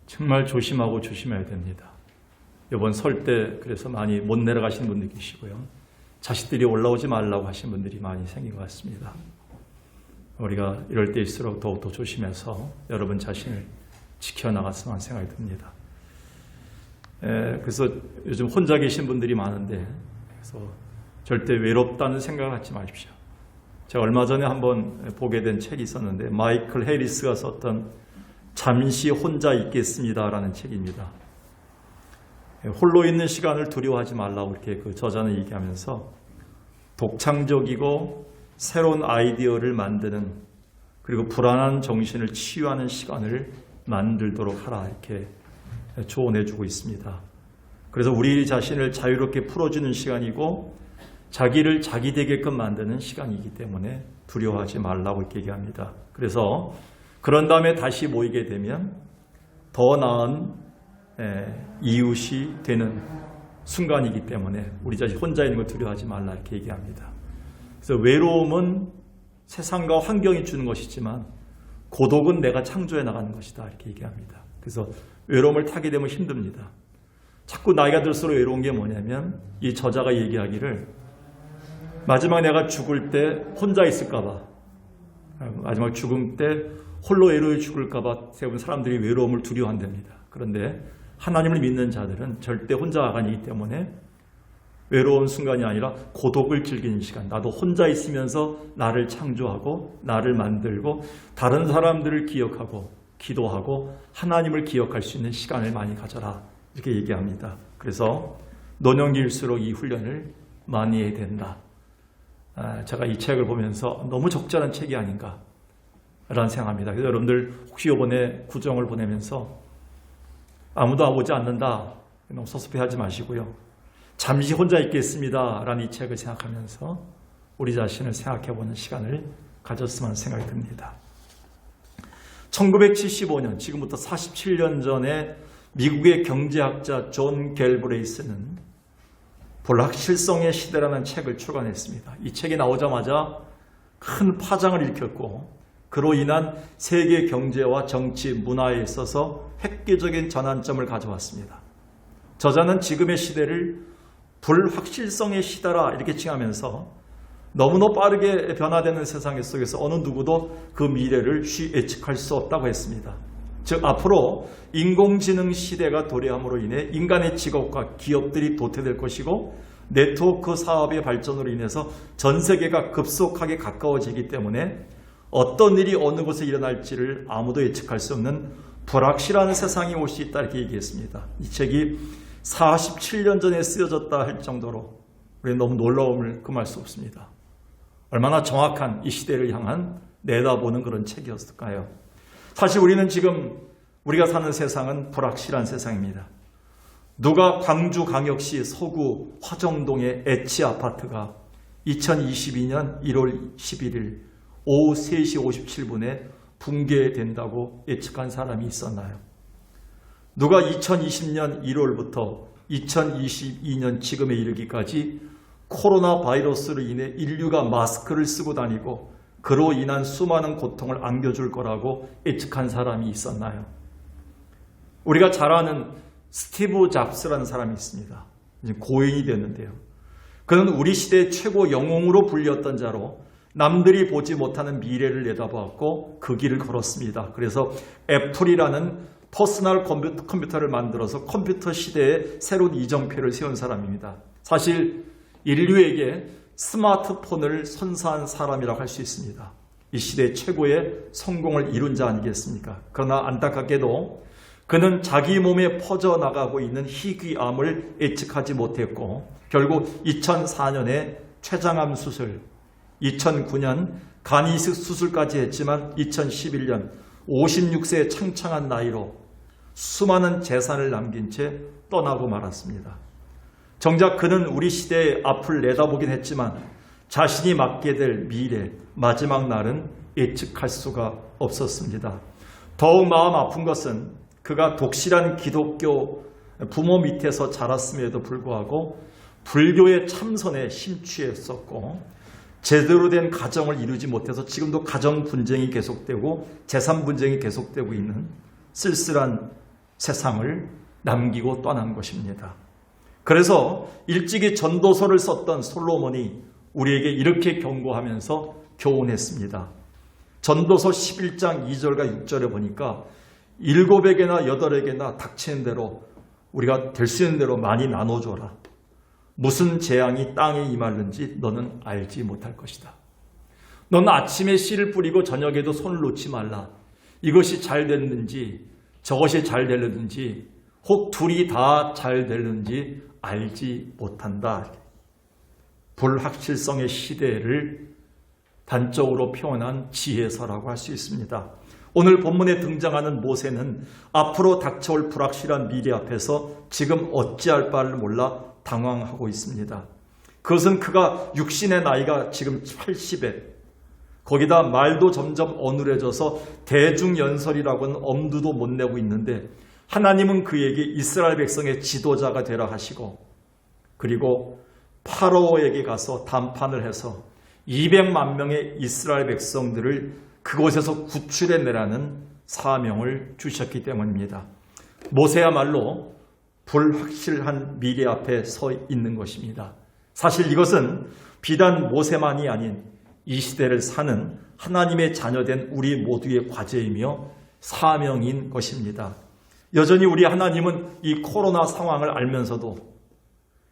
정말 조심하고 조심해야 됩니다. 이번 설 때 그래서 많이 못 내려가신 분들 계시고요. 자식들이 올라오지 말라고 하신 분들이 많이 생긴 것 같습니다. 우리가 이럴 때일수록 더욱더 조심해서 여러분 자신을 지켜나갔으면 하는 생각이 듭니다. 그래서 요즘 혼자 계신 분들이 많은데 그래서 절대 외롭다는 생각을 갖지 마십시오. 제가 얼마 전에 한번 보게 된 책이 있었는데 마이클 해리스가 썼던 잠시 혼자 있겠습니다라는 책입니다. 홀로 있는 시간을 두려워하지 말라고 이렇게 그 저자는 얘기하면서 독창적이고 새로운 아이디어를 만드는 그리고 불안한 정신을 치유하는 시간을 만들도록 하라 이렇게 조언해주고 있습니다. 그래서 우리 자신을 자유롭게 풀어주는 시간이고 자기를 자기 되게끔 만드는 시간이기 때문에 두려워하지 말라고 이렇게 얘기합니다. 그래서 그런 다음에 다시 모이게 되면 더 나은 이웃이 되는 순간이기 때문에 우리 자신 혼자 있는 걸 두려워하지 말라 이렇게 얘기합니다. 그래서 외로움은 세상과 환경이 주는 것이지만 고독은 내가 창조해 나가는 것이다 이렇게 얘기합니다. 그래서 외로움을 타게 되면 힘듭니다. 자꾸 나이가 들수록 외로운 게 뭐냐면 이 저자가 얘기하기를 마지막 내가 죽을 때 혼자 있을까 봐 마지막 죽음 때 홀로 외로이 죽을까 봐 대부분 사람들이 외로움을 두려워한답니다. 그런데 하나님을 믿는 자들은 절대 혼자가 아니기 때문에 외로운 순간이 아니라 고독을 즐기는 시간, 나도 혼자 있으면서 나를 창조하고 나를 만들고 다른 사람들을 기억하고 기도하고 하나님을 기억할 수 있는 시간을 많이 가져라 이렇게 얘기합니다. 그래서 노년기일수록 이 훈련을 많이 해야 된다. 제가 이 책을 보면서 너무 적절한 책이 아닌가 라는 생각합니다. 그래서 여러분들 혹시 이번에 구정을 보내면서 아무도 오지 않는다 너무 섭섭해하지 마시고요. 잠시 혼자 있겠습니다 라는 이 책을 생각하면서 우리 자신을 생각해보는 시간을 가졌으면 하는 생각이 듭니다. 1975년 지금부터 47년 전에 미국의 경제학자 존 갤브레이스는 불확실성의 시대라는 책을 출간했습니다. 이 책이 나오자마자 큰 파장을 일으켰고 그로 인한 세계 경제와 정치, 문화에 있어서 획기적인 전환점을 가져왔습니다. 저자는 지금의 시대를 불확실성의 시대라 이렇게 칭하면서 너무나 빠르게 변화되는 세상 속에서 어느 누구도 그 미래를 쉬 예측할 수 없다고 했습니다. 즉 앞으로 인공지능 시대가 도래함으로 인해 인간의 직업과 기업들이 도태될 것이고 네트워크 사업의 발전으로 인해서 전 세계가 급속하게 가까워지기 때문에 어떤 일이 어느 곳에 일어날지를 아무도 예측할 수 없는 불확실한 세상이 올 수 있다 이렇게 얘기했습니다. 이 책이 47년 전에 쓰여졌다 할 정도로 우리는 너무 놀라움을 금할 수 없습니다. 얼마나 정확한 이 시대를 향한 내다보는 그런 책이었을까요? 사실 우리는 지금 우리가 사는 세상은 불확실한 세상입니다. 누가 광주광역시 서구 화정동의 H 아파트가 2022년 1월 11일 오후 3시 57분에 붕괴된다고 예측한 사람이 있었나요? 누가 2020년 1월부터 2022년 지금에 이르기까지 코로나 바이러스로 인해 인류가 마스크를 쓰고 다니고 그로 인한 수많은 고통을 안겨줄 거라고 예측한 사람이 있었나요? 우리가 잘 아는 스티브 잡스라는 사람이 있습니다. 이제 고인이 됐는데요. 그는 우리 시대의 최고 영웅으로 불렸던 자로 남들이 보지 못하는 미래를 내다보았고 그 길을 걸었습니다. 그래서 애플이라는 퍼스널 컴퓨터를 만들어서 컴퓨터 시대에 새로운 이정표를 세운 사람입니다. 사실 인류에게 스마트폰을 선사한 사람이라고 할 수 있습니다. 이 시대 최고의 성공을 이룬 자 아니겠습니까? 그러나 안타깝게도 그는 자기 몸에 퍼져나가고 있는 희귀암을 예측하지 못했고 결국 2004년에 췌장암 수술, 2009년 간 이식 수술까지 했지만 2011년 56세의 창창한 나이로 수많은 재산을 남긴 채 떠나고 말았습니다. 정작 그는 우리 시대의 앞을 내다보긴 했지만 자신이 맞게 될 미래, 마지막 날은 예측할 수가 없었습니다. 더욱 마음 아픈 것은 그가 독실한 기독교 부모 밑에서 자랐음에도 불구하고 불교의 참선에 심취했었고 제대로 된 가정을 이루지 못해서 지금도 가정 분쟁이 계속되고 재산 분쟁이 계속되고 있는 쓸쓸한 세상을 남기고 떠난 것입니다. 그래서 일찍이 전도서를 썼던 솔로몬이 우리에게 이렇게 경고하면서 교훈했습니다. 전도서 11장 2절과 6절에 보니까 7에게나 8에게나 닥치는 대로 우리가 될 수 있는 대로 많이 나눠줘라. 무슨 재앙이 땅에 임하는지 너는 알지 못할 것이다. 너는 아침에 씨를 뿌리고 저녁에도 손을 놓지 말라. 이것이 잘 됐는지 저것이 잘 되려는지 혹 둘이 다 잘 되는지 알지 못한다. 불확실성의 시대를 단적으로 표현한 지혜서라고 할 수 있습니다. 오늘 본문에 등장하는 모세는 앞으로 닥쳐올 불확실한 미래 앞에서 지금 어찌할 바를 몰라 당황하고 있습니다. 그것은 그가 육신의 나이가 지금 80에 거기다 말도 점점 어눌해져서 대중연설이라고는 엄두도 못 내고 있는데 하나님은 그에게 이스라엘 백성의 지도자가 되라 하시고 그리고 파로에게 가서 담판을 해서 200만 명의 이스라엘 백성들을 그곳에서 구출해내라는 사명을 주셨기 때문입니다. 모세야말로 불확실한 미래 앞에 서 있는 것입니다. 사실 이것은 비단 모세만이 아닌 이 시대를 사는 하나님의 자녀된 우리 모두의 과제이며 사명인 것입니다. 여전히 우리 하나님은 이 코로나 상황을 알면서도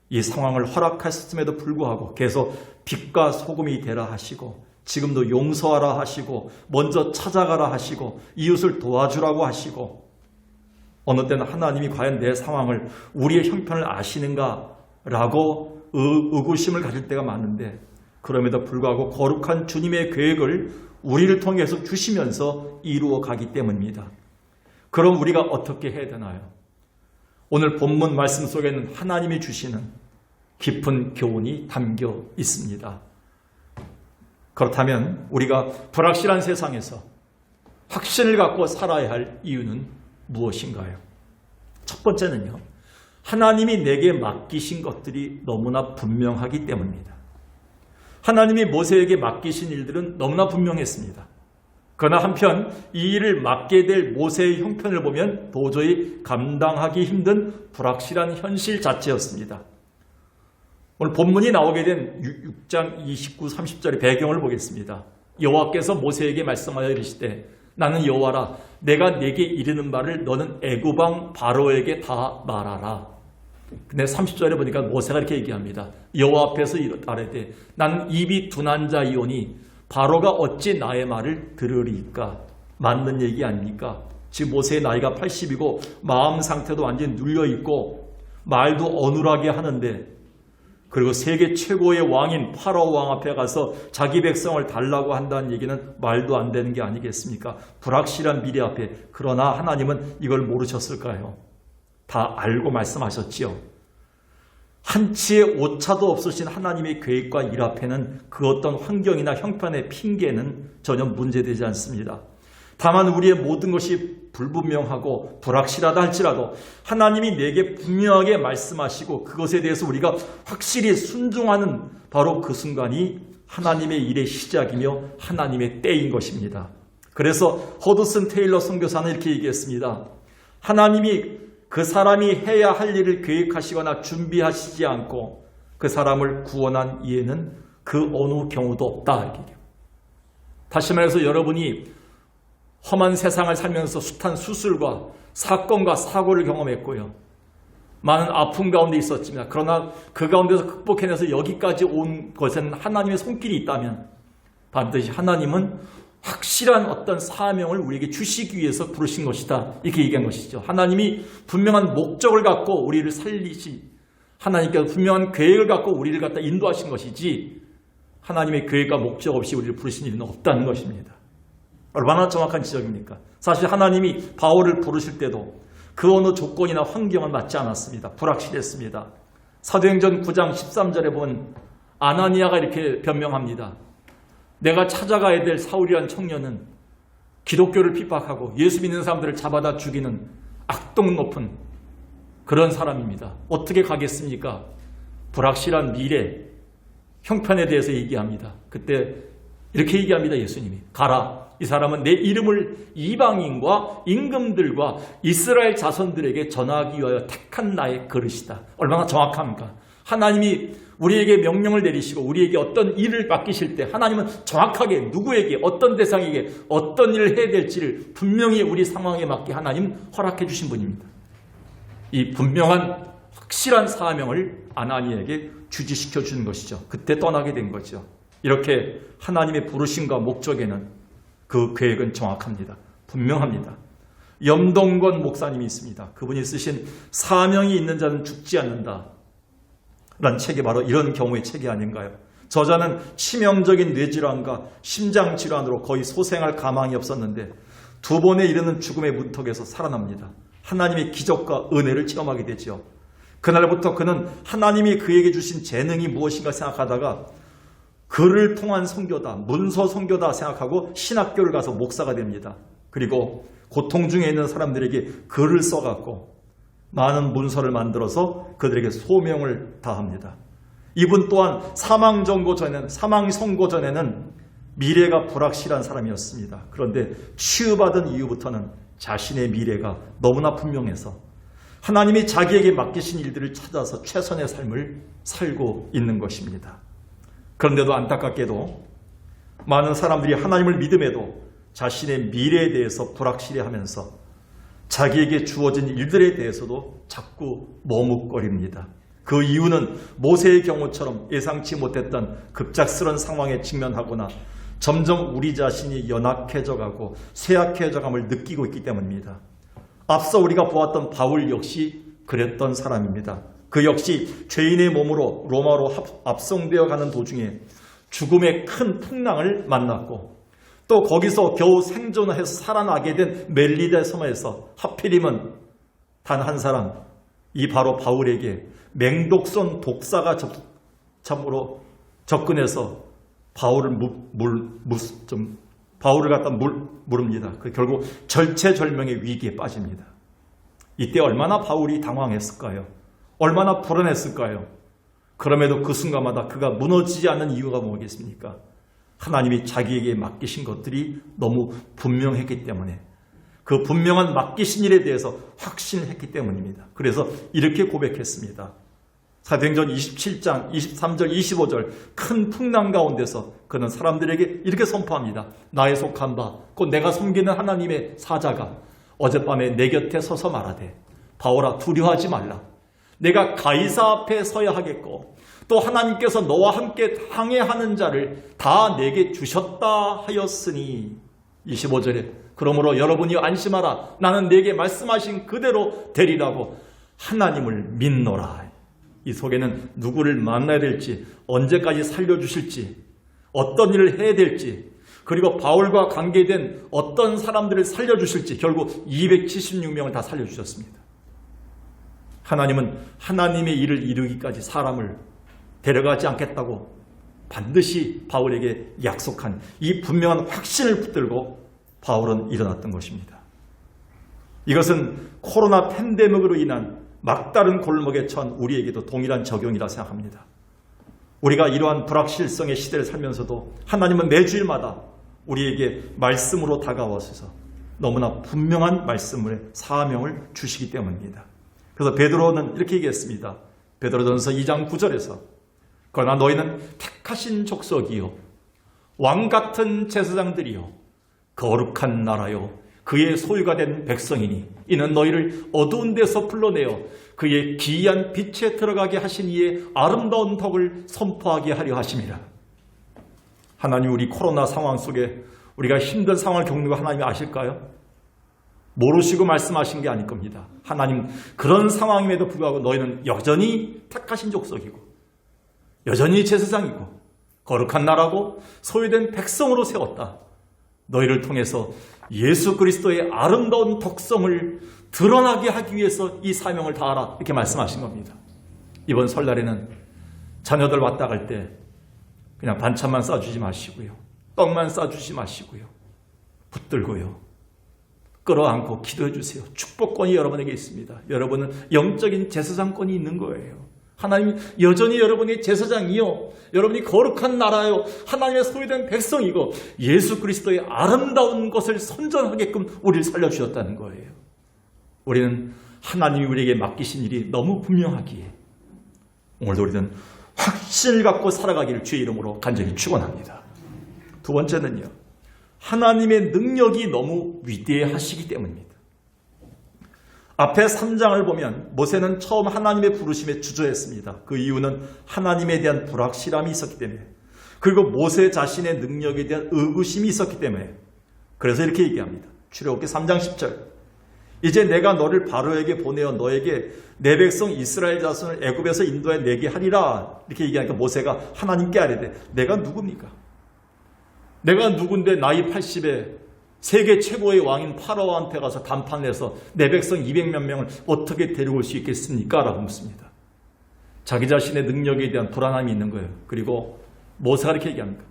이 상황을 허락하셨음에도 불구하고 계속 빛과 소금이 되라 하시고 지금도 용서하라 하시고 먼저 찾아가라 하시고 이웃을 도와주라고 하시고 어느 때는 하나님이 과연 내 상황을 우리의 형편을 아시는가라고 의구심을 가질 때가 많은데 그럼에도 불구하고 거룩한 주님의 계획을 우리를 통해서 주시면서 이루어 가기 때문입니다. 그럼 우리가 어떻게 해야 되나요? 오늘 본문 말씀 속에는 하나님이 주시는 깊은 교훈이 담겨 있습니다. 그렇다면 우리가 불확실한 세상에서 확신을 갖고 살아야 할 이유는 무엇인가요? 첫 번째는요, 하나님이 내게 맡기신 것들이 너무나 분명하기 때문입니다. 하나님이 모세에게 맡기신 일들은 너무나 분명했습니다. 그러나 한편 이 일을 맡게 될 모세의 형편을 보면 도저히 감당하기 힘든 불확실한 현실 자체였습니다. 오늘 본문이 나오게 된 6장 29, 30절의 배경을 보겠습니다. 여호와께서 모세에게 말씀하여 이르시되 나는 여호와라 내가 네게 이르는 말을 너는 애굽 왕 바로에게 다 말하라. 근데 30절에 보니까 모세가 이렇게 얘기합니다. 여호와 앞에서 아뢰되 나는 입이 둔한 자이오니 바로가 어찌 나의 말을 들으리까? 맞는 얘기 아닙니까? 지금 모세의 나이가 80이고 마음 상태도 완전히 눌려있고 말도 어눌하게 하는데 그리고 세계 최고의 왕인 파라오 왕 앞에 가서 자기 백성을 달라고 한다는 얘기는 말도 안 되는 게 아니겠습니까? 불확실한 미래 앞에. 그러나 하나님은 이걸 모르셨을까요? 다 알고 말씀하셨지요. 한치의 오차도 없으신 하나님의 계획과 일 앞에는 그 어떤 환경이나 형편의 핑계는 전혀 문제되지 않습니다. 다만 우리의 모든 것이 불분명하고 불확실하다 할지라도 하나님이 내게 분명하게 말씀하시고 그것에 대해서 우리가 확실히 순종하는 바로 그 순간이 하나님의 일의 시작이며 하나님의 때인 것입니다. 그래서 허드슨 테일러 선교사는 이렇게 얘기했습니다. 하나님이 그 사람이 해야 할 일을 계획하시거나 준비하시지 않고 그 사람을 구원한 이에는 그 어느 경우도 없다. 다시 말해서 여러분이 험한 세상을 살면서 숱한 수술과 사건과 사고를 경험했고요. 많은 아픔 가운데 있었지만 그러나 그 가운데서 극복해내서 여기까지 온 것에는 하나님의 손길이 있다면 반드시 하나님은 확실한 어떤 사명을 우리에게 주시기 위해서 부르신 것이다. 이렇게 얘기한 것이죠. 하나님이 분명한 목적을 갖고 우리를 하나님께서 분명한 계획을 갖고 우리를 갖다 인도하신 것이지 하나님의 계획과 목적 없이 우리를 부르신 일은 없다는 것입니다. 얼마나 정확한 지적입니까? 사실 하나님이 바울을 부르실 때도 그 어느 조건이나 환경은 맞지 않았습니다. 불확실했습니다. 사도행전 9장 13절에 보면 아나니아가 이렇게 변명합니다. 내가 찾아가야 될 사울이라는 청년은 기독교를 핍박하고 예수 믿는 사람들을 잡아다 죽이는 악독 높은 그런 사람입니다. 어떻게 가겠습니까? 불확실한 미래, 형편에 대해서 얘기합니다. 그때 이렇게 얘기합니다. 예수님이 가라. 이 사람은 내 이름을 이방인과 임금들과 이스라엘 자손들에게 전하기 위하여 택한 나의 그릇이다. 얼마나 정확합니까? 하나님이 우리에게 명령을 내리시고 우리에게 어떤 일을 맡기실 때 하나님은 정확하게 누구에게 어떤 대상에게 어떤 일을 해야 될지를 분명히 우리 상황에 맞게 하나님 허락해 주신 분입니다. 이 분명한 확실한 사명을 아나니에게 주지시켜 주는 것이죠. 그때 떠나게 된 거죠. 이렇게 하나님의 부르심과 목적에는 그 계획은 정확합니다. 분명합니다. 염동건 목사님이 있습니다. 그분이 쓰신 사명이 있는 자는 죽지 않는다 라는 책이 바로 이런 경우의 책이 아닌가요? 저자는 치명적인 뇌질환과 심장질환으로 거의 소생할 가망이 없었는데 2번에 이르는 죽음의 문턱에서 살아납니다. 하나님의 기적과 은혜를 체험하게 되죠. 그날부터 그는 하나님이 그에게 주신 재능이 무엇인가 생각하다가 글을 통한 선교다, 문서 선교다 생각하고 신학교를 가서 목사가 됩니다. 그리고 고통 중에 있는 사람들에게 글을 써갖고 많은 문서를 만들어서 그들에게 소명을 다합니다. 이분 또한 사망 선고 전에는 미래가 불확실한 사람이었습니다. 그런데 치유받은 이후부터는 자신의 미래가 너무나 분명해서 하나님이 자기에게 맡기신 일들을 찾아서 최선의 삶을 살고 있는 것입니다. 그런데도 안타깝게도 많은 사람들이 하나님을 믿음에도 자신의 미래에 대해서 불확실해하면서 자기에게 주어진 일들에 대해서도 자꾸 머뭇거립니다. 그 이유는 모세의 경우처럼 예상치 못했던 급작스런 상황에 직면하거나 점점 우리 자신이 연약해져가고 쇠약해져감을 느끼고 있기 때문입니다. 앞서 우리가 보았던 바울 역시 그랬던 사람입니다. 그 역시 죄인의 몸으로 로마로 압송되어 가는 도중에 죽음의 큰 풍랑을 만났고 또 거기서 겨우 생존해서 살아나게 된 멜리데 섬에서 하필이면 단 한 사람, 이 바로 바울에게 맹독성 독사가 접근해서 바울을 갖다 물읍니다. 결국 절체절명의 위기에 빠집니다. 이때 얼마나 바울이 당황했을까요? 얼마나 불안했을까요? 그럼에도 그 순간마다 그가 무너지지 않는 이유가 뭐겠습니까? 하나님이 자기에게 맡기신 것들이 너무 분명했기 때문에 그 분명한 맡기신 일에 대해서 확신했기 때문입니다. 그래서 이렇게 고백했습니다. 사도행전 27장 23절 25절 큰 풍랑 가운데서 그는 사람들에게 이렇게 선포합니다. 나의 속한 바 곧 내가 섬기는 하나님의 사자가 어젯밤에 내 곁에 서서 말하되 바울아 두려워하지 말라. 내가 가이사 앞에 서야 하겠고 또 하나님께서 너와 함께 항해하는 자를 다 내게 주셨다 하였으니 25절에 그러므로 여러분이 안심하라. 나는 내게 말씀하신 그대로 되리라고 하나님을 믿노라. 이 속에는 누구를 만나야 될지, 언제까지 살려주실지, 어떤 일을 해야 될지, 그리고 바울과 관계된 어떤 사람들을 살려주실지 결국 276명을 다 살려주셨습니다. 하나님은 하나님의 일을 이루기까지 사람을 데려가지 않겠다고 반드시 바울에게 약속한 이 분명한 확신을 붙들고 바울은 일어났던 것입니다. 이것은 코로나 팬데믹으로 인한 막다른 골목에 처한 우리에게도 동일한 적용이라 생각합니다. 우리가 이러한 불확실성의 시대를 살면서도 하나님은 매주일마다 우리에게 말씀으로 다가와서 너무나 분명한 말씀을 사명을 주시기 때문입니다. 그래서 베드로는 이렇게 얘기했습니다. 베드로전서 2장 9절에서 그러나 너희는 택하신 족속이요 왕같은 제사장들이요 거룩한 나라요 그의 소유가 된 백성이니 이는 너희를 어두운 데서 불러내어 그의 기이한 빛에 들어가게 하신 이의 아름다운 덕을 선포하게 하려 하심이라. 하나님 우리 코로나 상황 속에 우리가 힘든 상황을 겪는 거 하나님이 아실까요? 모르시고 말씀하신 게 아닐 겁니다. 하나님 그런 상황임에도 불구하고 너희는 여전히 택하신 족속이고 여전히 제사장이고 거룩한 나라고 소유된 백성으로 세웠다. 너희를 통해서 예수 그리스도의 아름다운 덕성을 드러나게 하기 위해서 이 사명을 다하라 이렇게 말씀하신 겁니다. 이번 설날에는 자녀들 왔다 갈 때 그냥 반찬만 싸주지 마시고요. 떡만 싸주지 마시고요. 붙들고요. 끌어안고 기도해 주세요. 축복권이 여러분에게 있습니다. 여러분은 영적인 제사장권이 있는 거예요. 하나님 여전히 여러분이 제사장이요, 여러분이 거룩한 나라요, 하나님의 소유된 백성이고 예수 그리스도의 아름다운 것을 선전하게끔 우리를 살려주셨다는 거예요. 우리는 하나님이 우리에게 맡기신 일이 너무 분명하기에 오늘도 우리는 확신을 갖고 살아가기를 주의 이름으로 간절히 축원합니다. 두 번째는요, 하나님의 능력이 너무 위대하시기 때문입니다. 앞에 3장을 보면 모세는 처음 하나님의 부르심에 주저했습니다. 그 이유는 하나님에 대한 불확실함이 있었기 때문에, 그리고 모세 자신의 능력에 대한 의구심이 있었기 때문에, 그래서 이렇게 얘기합니다. 출애굽기 3장 10절, 이제 내가 너를 바로에게 보내어 너에게 내 백성 이스라엘 자손을 애굽에서 인도해 내게 하리라. 이렇게 얘기하니까 모세가 하나님께 아뢰되 내가 누굽니까? 내가 누군데 나이 80에 세계 최고의 왕인 파라오한테 가서 담판해서 내 백성 200몇 명을 어떻게 데려올 수 있겠습니까? 라고 묻습니다. 자기 자신의 능력에 대한 불안함이 있는 거예요. 그리고 모세가 이렇게 얘기합니다.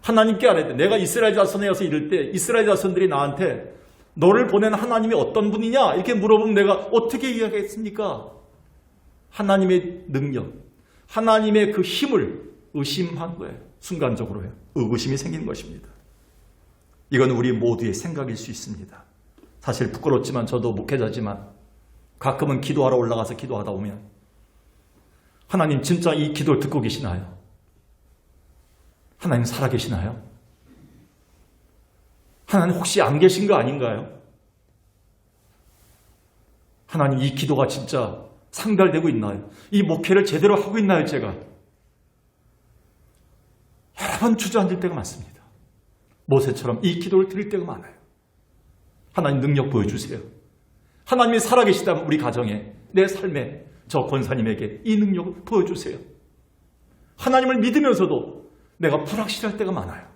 하나님께 아뢰되 내가 이스라엘 자손에 가서 이를 때 이스라엘 자손들이 나한테 너를 보낸 하나님이 어떤 분이냐? 이렇게 물어보면 내가 어떻게 이야기하겠습니까? 하나님의 능력, 하나님의 그 힘을 의심한 거예요. 순간적으로요. 의구심이 생기는 것입니다. 이건 우리 모두의 생각일 수 있습니다. 사실 부끄럽지만 저도 목회자지만 가끔은 기도하러 올라가서 기도하다 보면 하나님 진짜 이 기도를 듣고 계시나요? 하나님 살아계시나요? 하나님 혹시 안 계신 거 아닌가요? 하나님 이 기도가 진짜 상달되고 있나요? 이 목회를 제대로 하고 있나요, 제가? 여러 번 주저앉을 때가 많습니다. 모세처럼 이 기도를 드릴 때가 많아요. 하나님 능력 보여주세요. 하나님이 살아계시다면 우리 가정에, 내 삶에, 저 권사님에게 이 능력을 보여주세요. 하나님을 믿으면서도 내가 불확실할 때가 많아요.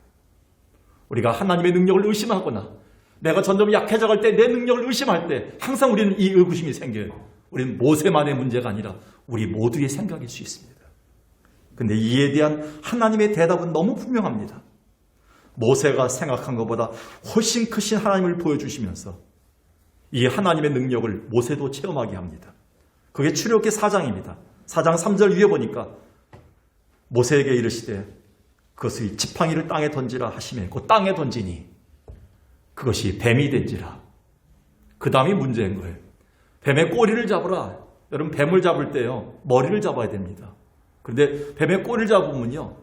우리가 하나님의 능력을 의심하거나 내가 점점 약해져갈 때 내 능력을 의심할 때 항상 우리는 이 의구심이 생겨요. 우리는 모세만의 문제가 아니라 우리 모두의 생각일 수 있습니다. 그런데 이에 대한 하나님의 대답은 너무 분명합니다. 모세가 생각한 것보다 훨씬 크신 하나님을 보여주시면서 이 하나님의 능력을 모세도 체험하게 합니다. 그게 출애굽기 4장입니다. 4장 3절 위에 보니까 모세에게 이르시되 그것의 지팡이를 땅에 던지라 하시매 그 땅에 던지니 그것이 뱀이 된지라. 그 다음이 문제인 거예요. 뱀의 꼬리를 잡으라. 여러분 뱀을 잡을 때요 머리를 잡아야 됩니다. 그런데 뱀의 꼬리를 잡으면요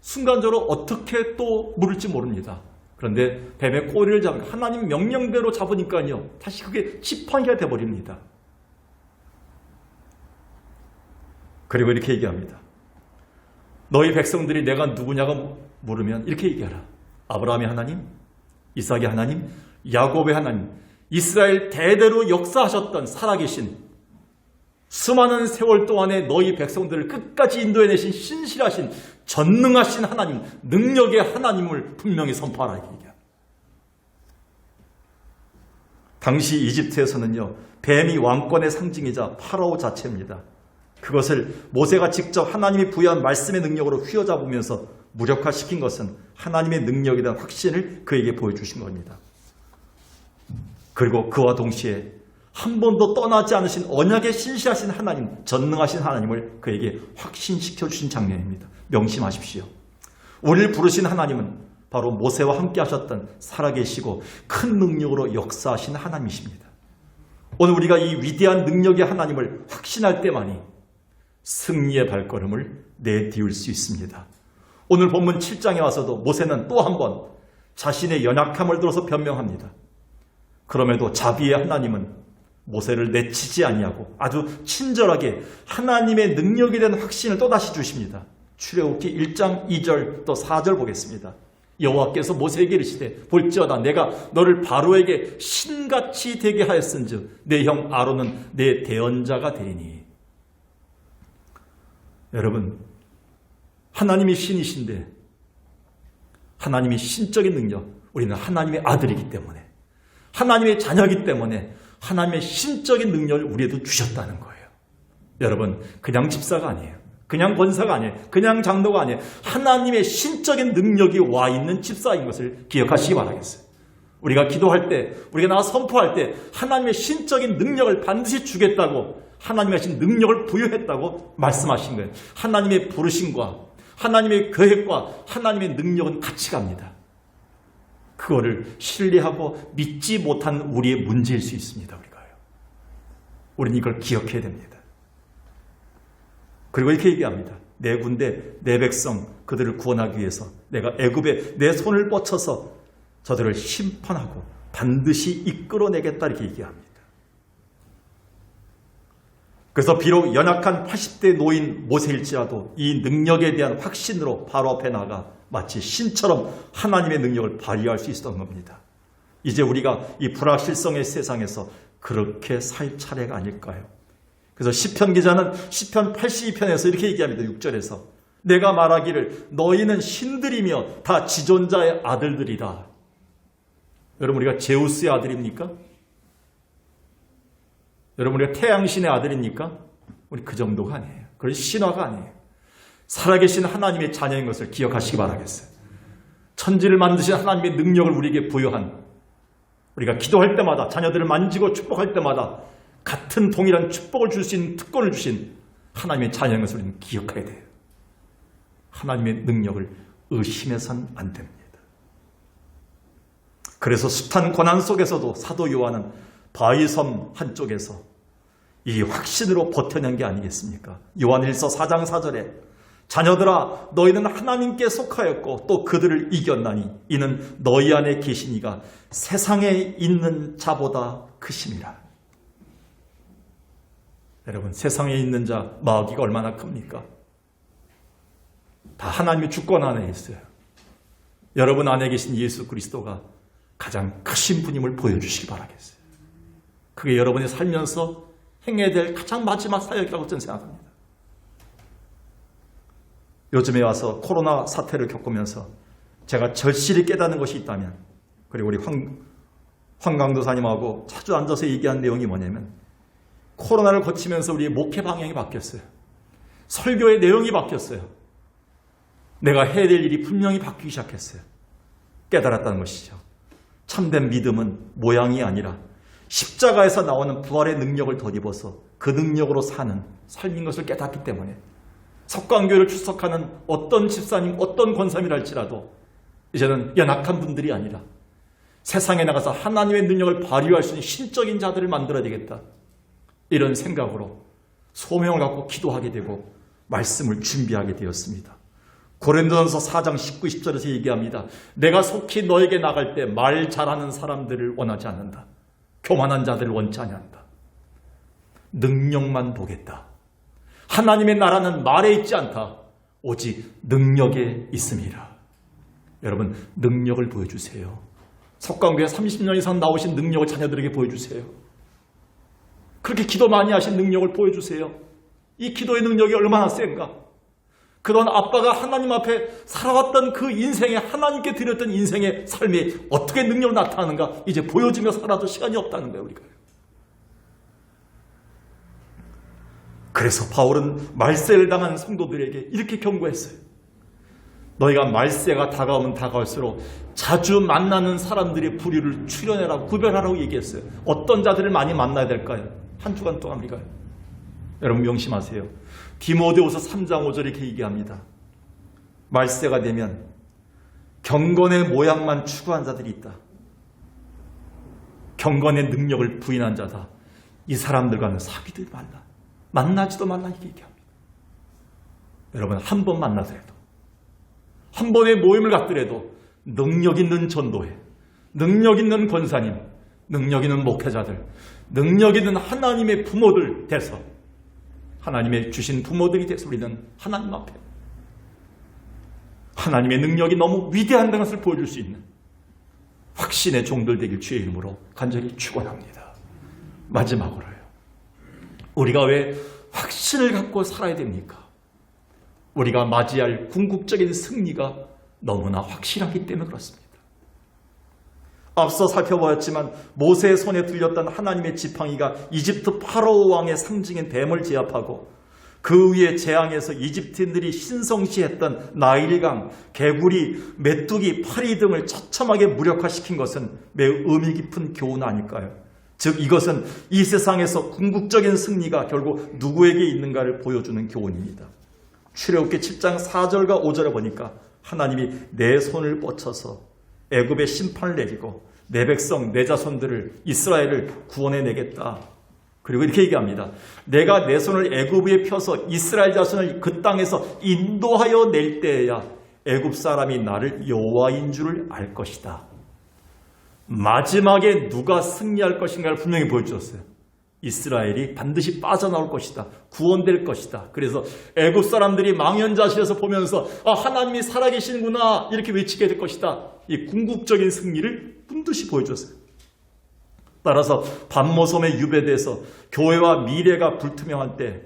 순간적으로 어떻게 또 물을지 모릅니다. 그런데 뱀의 꼬리를 잡으면 하나님 명령대로 잡으니까요 다시 그게 지팡이가 돼버립니다. 그리고 이렇게 얘기합니다. 너희 백성들이 내가 누구냐고 물으면 이렇게 얘기하라. 아브라함의 하나님, 이삭의 하나님, 야곱의 하나님, 이스라엘 대대로 역사하셨던 살아계신 수많은 세월 동안에 너희 백성들을 끝까지 인도해내신 신실하신 전능하신 하나님, 능력의 하나님을 분명히 선포하라. 얘기합니다. 당시 이집트에서는요 뱀이 왕권의 상징이자 파라오 자체입니다. 그것을 모세가 직접 하나님이 부여한 말씀의 능력으로 휘어잡으면서 무력화시킨 것은 하나님의 능력에 대한 확신을 그에게 보여주신 겁니다. 그리고 그와 동시에 한 번도 떠나지 않으신 언약의 신실하신 하나님, 전능하신 하나님을 그에게 확신시켜 주신 장면입니다. 명심하십시오. 우리를 부르신 하나님은 바로 모세와 함께 하셨던 살아계시고 큰 능력으로 역사하신 하나님이십니다. 오늘 우리가 이 위대한 능력의 하나님을 확신할 때만이 승리의 발걸음을 내디울 수 있습니다. 오늘 본문 7장에 와서도 모세는 또 한 번 자신의 연약함을 들어서 변명합니다. 그럼에도 자비의 하나님은 모세를 내치지 아니하고 아주 친절하게 하나님의 능력에 대한 확신을 또다시 주십니다. 출애굽기 1장 2절 또 4절 보겠습니다. 여호와께서 모세에게 이르시되 볼지어다 내가 너를 바로에게 신같이 되게 하였은즉 내 형 아론은 내 대언자가 되리니. 여러분 하나님이 신이신데 하나님이 신적인 능력, 우리는 하나님의 아들이기 때문에 하나님의 자녀이기 때문에 하나님의 신적인 능력을 우리에도 주셨다는 거예요. 여러분 그냥 집사가 아니에요. 그냥 권사가 아니에요. 그냥 장로가 아니에요. 하나님의 신적인 능력이 와 있는 집사인 것을 기억하시기 바라겠어요. 우리가 기도할 때, 우리가 나와 선포할 때 하나님의 신적인 능력을 반드시 주겠다고 하나님이 하신 능력을 부여했다고 말씀하신 거예요. 하나님의 부르심과 하나님의 계획과 하나님의 능력은 같이 갑니다. 그거를 신뢰하고 믿지 못한 우리의 문제일 수 있습니다. 우리는 이걸 기억해야 됩니다. 그리고 이렇게 얘기합니다. 내 군대, 내 백성, 그들을 구원하기 위해서 내가 애굽에 내 손을 뻗쳐서 저들을 심판하고 반드시 이끌어내겠다 이렇게 얘기합니다. 그래서 비록 연약한 80대 노인 모세일지라도 이 능력에 대한 확신으로 바로 앞에 나가 마치 신처럼 하나님의 능력을 발휘할 수 있었던 겁니다. 이제 우리가 이 불확실성의 세상에서 그렇게 살 차례가 아닐까요? 그래서 시편 기자는 시편 82편에서 이렇게 얘기합니다. 6절에서 내가 말하기를 너희는 신들이며 다 지존자의 아들들이다. 여러분 우리가 제우스의 아들입니까? 여러분 우리가 태양신의 아들입니까? 우리 그 정도가 아니에요. 그건 신화가 아니에요. 살아계신 하나님의 자녀인 것을 기억하시기 바라겠어요. 천지를 만드신 하나님의 능력을 우리에게 부여한 우리가 기도할 때마다 자녀들을 만지고 축복할 때마다 같은 동일한 축복을 줄 수 있는 특권을 주신 하나님의 자녀인 것을 우리는 기억해야 돼요. 하나님의 능력을 의심해서는 안 됩니다. 그래서 숱한 고난 속에서도 사도 요한은 바위섬 한쪽에서 이 확신으로 버텨낸 게 아니겠습니까? 요한일서 4장 4절에 자녀들아 너희는 하나님께 속하였고 또 그들을 이겼나니 이는 너희 안에 계신 이가 세상에 있는 자보다 크심이라. 여러분 세상에 있는 자 마귀가 얼마나 큽니까? 다 하나님의 주권 안에 있어요. 여러분 안에 계신 예수 그리스도가 가장 크신 분임을 보여주시기 바라겠어요. 그게 여러분이 살면서 행해야 될 가장 마지막 사역이라고 저는 생각합니다. 요즘에 와서 코로나 사태를 겪으면서 제가 절실히 깨닫는 것이 있다면, 그리고 우리 황강도사님하고 자주 앉아서 얘기한 내용이 뭐냐면, 코로나를 거치면서 우리의 목회 방향이 바뀌었어요. 설교의 내용이 바뀌었어요. 내가 해야 될 일이 분명히 바뀌기 시작했어요. 깨달았다는 것이죠. 참된 믿음은 모양이 아니라 십자가에서 나오는 부활의 능력을 덧입어서 그 능력으로 사는 삶인 것을 깨닫기 때문에 석광교회를 출석하는 어떤 집사님, 어떤 권사님이라 할지라도 이제는 연약한 분들이 아니라 세상에 나가서 하나님의 능력을 발휘할 수 있는 신적인 자들을 만들어야 되겠다. 이런 생각으로 소명을 갖고 기도하게 되고 말씀을 준비하게 되었습니다. 고린도전서 4장 19, 20절에서 얘기합니다. 내가 속히 너에게 나갈 때 말 잘하는 사람들을 원하지 않는다. 교만한 자들을 원치 않는다. 능력만 보겠다. 하나님의 나라는 말에 있지 않다. 오직 능력에 있습니다. 여러분 능력을 보여주세요. 석광교회 30년 이상 나오신 능력을 자녀들에게 보여주세요. 그렇게 기도 많이 하신 능력을 보여주세요. 이 기도의 능력이 얼마나 센가. 그런 아빠가 하나님 앞에 살아왔던 그 인생에, 하나님께 드렸던 인생의 삶이 어떻게 능력을 나타나는가 이제 보여주며 살아도 시간이 없다는 거예요. 우리가. 그래서 바울은 말세를 당한 성도들에게 이렇게 경고했어요. 너희가 말세가 다가오면 다가올수록 자주 만나는 사람들의 부류를 추려내라고, 구별하라고 얘기했어요. 어떤 자들을 많이 만나야 될까요? 한 주간 동안 우리가. 여러분 명심하세요. 디모데후서 3장 5절 이렇게 얘기합니다. 말세가 되면 경건의 모양만 추구한 자들이 있다. 경건의 능력을 부인한 자다. 이 사람들과는 사귀지 말라. 만나지도 말라 이렇게 얘기합니다. 여러분 한 번 만나더라도, 한 번의 모임을 갖더라도 능력 있는 전도회, 능력 있는 권사님, 능력 있는 목회자들, 능력 있는 하나님의 부모들 돼서, 하나님의 주신 부모들이 돼서 우리는 하나님 앞에 하나님의 능력이 너무 위대한다는 것을 보여줄 수 있는 확신의 종들 되길 주의 이름으로 간절히 축원합니다. 마지막으로요. 우리가 왜 확신을 갖고 살아야 됩니까? 우리가 맞이할 궁극적인 승리가 너무나 확실하기 때문에 그렇습니다. 앞서 살펴보았지만 모세의 손에 들렸던 하나님의 지팡이가 이집트 파라오 왕의 상징인 뱀을 제압하고 그 위에 재앙에서 이집트인들이 신성시했던 나일강, 개구리, 메뚜기, 파리 등을 처참하게 무력화시킨 것은 매우 의미 깊은 교훈 아닐까요? 즉 이것은 이 세상에서 궁극적인 승리가 결국 누구에게 있는가를 보여주는 교훈입니다. 출애굽기 7장 4절과 5절에 보니까 하나님이 내 손을 뻗쳐서 애굽의 심판을 내리고 내 백성 내 자손들을 이스라엘을 구원해 내겠다. 그리고 이렇게 얘기합니다. 내가 내 손을 애굽에 펴서 이스라엘 자손을 그 땅에서 인도하여 낼 때에야 애굽 사람이 나를 여호와인 줄을 알 것이다. 마지막에 누가 승리할 것인가를 분명히 보여주셨어요. 이스라엘이 반드시 빠져나올 것이다. 구원될 것이다. 그래서 애굽 사람들이 망연자실해서 보면서 하나님이 살아계시는구나 이렇게 외치게 될 것이다. 이 궁극적인 승리를 분듯이 보여줬어요. 따라서 반모섬에 유배돼서 교회와 미래가 불투명할 때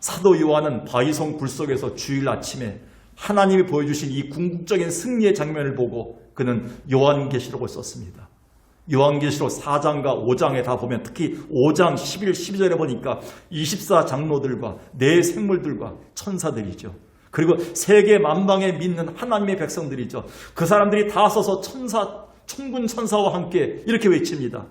사도 요한은 바위성 굴 속에서 주일 아침에 하나님이 보여주신 이 궁극적인 승리의 장면을 보고 그는 요한계시록을 썼습니다. 요한계시록 4장과 5장에 다 보면 특히 5장 11, 12절에 보니까 24장로들과 네 생물들과 천사들이죠. 그리고 세계 만방에 믿는 하나님의 백성들이죠. 그 사람들이 다 서서 천군 천사와 함께 이렇게 외칩니다.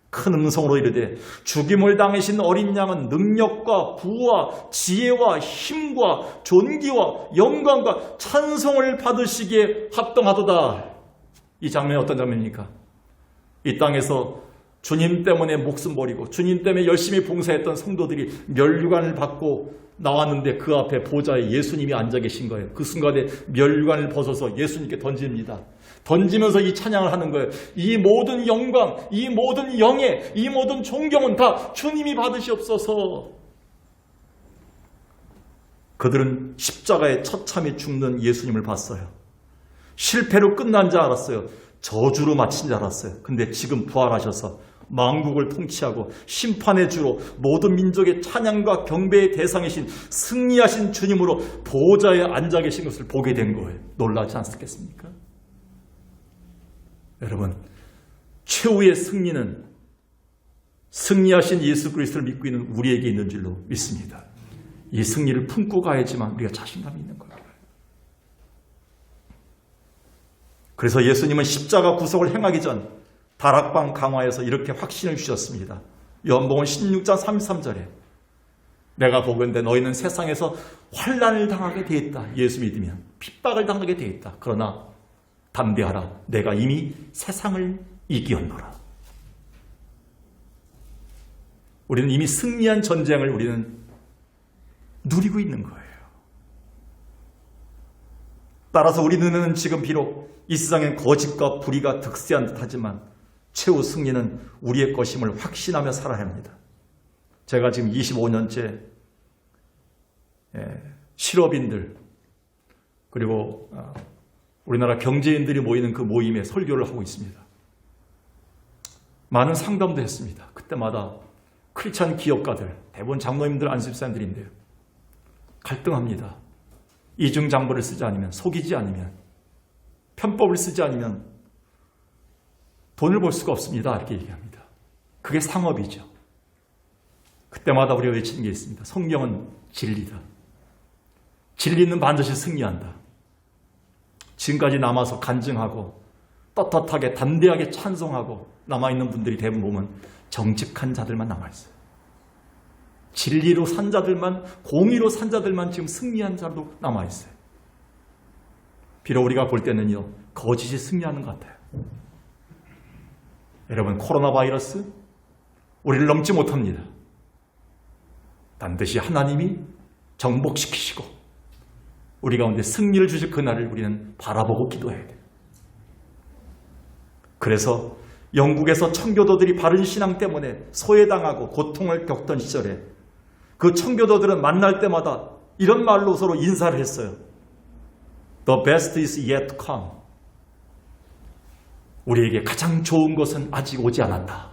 큰 음성으로 이르되 죽임을 당하신 어린 양은 능력과 부와 지혜와 힘과 존귀와 영광과 찬송을 받으시기에 합당하도다. 이 장면이 어떤 장면입니까? 이 땅에서 주님 때문에 목숨 버리고 주님 때문에 열심히 봉사했던 성도들이 면류관을 받고 나왔는데 그 앞에 보좌에 예수님이 앉아 계신 거예요. 그 순간에 면류관을 벗어서 예수님께 던집니다. 던지면서 이 찬양을 하는 거예요. 이 모든 영광, 이 모든 영예, 이 모든 존경은 다 주님이 받으시옵소서. 그들은 십자가에 처참히 죽는 예수님을 봤어요. 실패로 끝난 줄 알았어요. 저주로 마친 줄 알았어요. 근데 지금 부활하셔서 만국을 통치하고 심판의 주로 모든 민족의 찬양과 경배의 대상이신 승리하신 주님으로 보좌에 앉아 계신 것을 보게 된 거예요. 놀라지 않겠습니까? 여러분, 최후의 승리는 승리하신 예수 그리스도를 믿고 있는 우리에게 있는 줄로 믿습니다. 이 승리를 품고 가야지만 우리가 자신감이 있는 거예요. 그래서 예수님은 십자가 구속을 행하기 전 다락방 강화에서 이렇게 확신을 주셨습니다. 요한복음 16장 33절에 내가 보건대 너희는 세상에서 환난을 당하게 되었다. 예수 믿으면 핍박을 당하게 되었다. 그러나 담대하라. 내가 이미 세상을 이기었노라. 우리는 이미 승리한 전쟁을 우리는 누리고 있는 거예요. 따라서 우리 눈에는 지금 비록 이 세상엔 거짓과 불의가 득세한 듯하지만 최후 승리는 우리의 것임을 확신하며 살아야 합니다. 제가 지금 25년째 실업인들 그리고 우리나라 경제인들이 모이는 그 모임에 설교를 하고 있습니다. 많은 상담도 했습니다. 그때마다 크리스찬 기업가들, 대부분 장로님들, 안수집사님들인데요. 갈등합니다. 이중장부를 쓰지 않으면, 속이지 않으면, 편법을 쓰지 않으면 돈을 벌 수가 없습니다. 이렇게 얘기합니다. 그게 상업이죠. 그때마다 우리가 외치는 게 있습니다. 성경은 진리다. 진리는 반드시 승리한다. 지금까지 남아서 간증하고 떳떳하게 담대하게 찬송하고 남아있는 분들이 대부분 보면 정직한 자들만 남아있어요. 진리로 산 자들만, 공의로 산 자들만 지금 승리한 자로 남아있어요. 비록 우리가 볼 때는요, 거짓이 승리하는 것 같아요. 여러분, 코로나 바이러스 우리를 넘지 못합니다. 반드시 하나님이 정복시키시고 우리 가운데 승리를 주실 그날을 우리는 바라보고 기도해야 돼요. 그래서 영국에서 청교도들이 바른 신앙 때문에 소외당하고 고통을 겪던 시절에 그 청교도들은 만날 때마다 이런 말로 서로 인사를 했어요. The best is yet to come. 우리에게 가장 좋은 것은 아직 오지 않았다.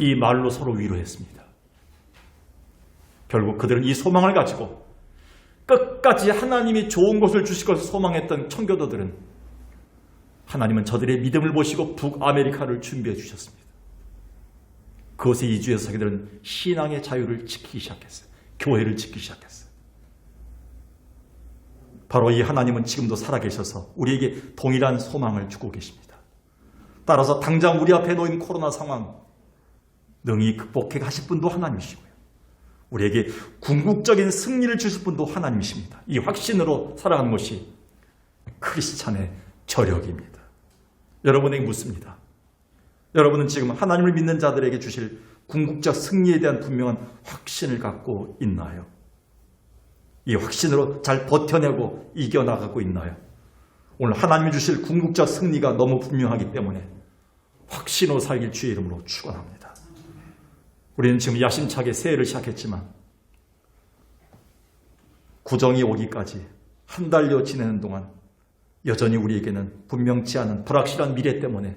이 말로 서로 위로했습니다. 결국 그들은 이 소망을 가지고 끝까지 하나님이 좋은 것을 주실 것을 소망했던 청교도들은 하나님은 저들의 믿음을 보시고 북아메리카를 준비해 주셨습니다. 그것에 이주해서 자기들은 신앙의 자유를 지키기 시작했어요. 교회를 지키기 시작했어요. 바로 이 하나님은 지금도 살아계셔서 우리에게 동일한 소망을 주고 계십니다. 따라서 당장 우리 앞에 놓인 코로나 상황 능히 극복해 가실 분도 하나님이시고요. 우리에게 궁극적인 승리를 주실 분도 하나님이십니다. 이 확신으로 살아가는 것이 크리스찬의 저력입니다. 여러분에게 묻습니다. 여러분은 지금 하나님을 믿는 자들에게 주실 궁극적 승리에 대한 분명한 확신을 갖고 있나요? 이 확신으로 잘 버텨내고 이겨나가고 있나요? 오늘 하나님이 주실 궁극적 승리가 너무 분명하기 때문에 확신으로 살길 주의 이름으로 축원합니다. 우리는 지금 야심차게 새해를 시작했지만 구정이 오기까지 한 달여 지내는 동안 여전히 우리에게는 분명치 않은 불확실한 미래 때문에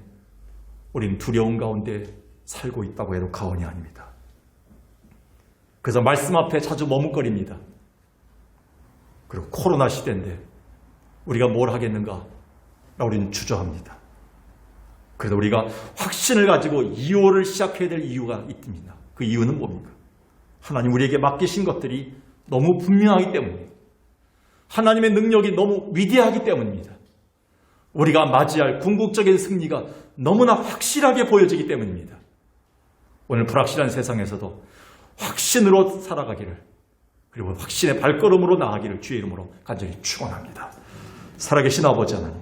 우리는 두려움 가운데 살고 있다고 해도 과언이 아닙니다. 그래서 말씀 앞에 자주 머뭇거립니다. 그리고 코로나 시대인데 우리가 뭘 하겠는가? 우리는 주저합니다. 그래도 우리가 확신을 가지고 2월을 시작해야 될 이유가 있습니다. 그 이유는 뭡니까? 하나님 우리에게 맡기신 것들이 너무 분명하기 때문입니다. 하나님의 능력이 너무 위대하기 때문입니다. 우리가 맞이할 궁극적인 승리가 너무나 확실하게 보여지기 때문입니다. 오늘 불확실한 세상에서도 확신으로 살아가기를, 그리고 확신의 발걸음으로 나아가기를 주의 이름으로 간절히 축원합니다. 살아계신 아버지 하나님,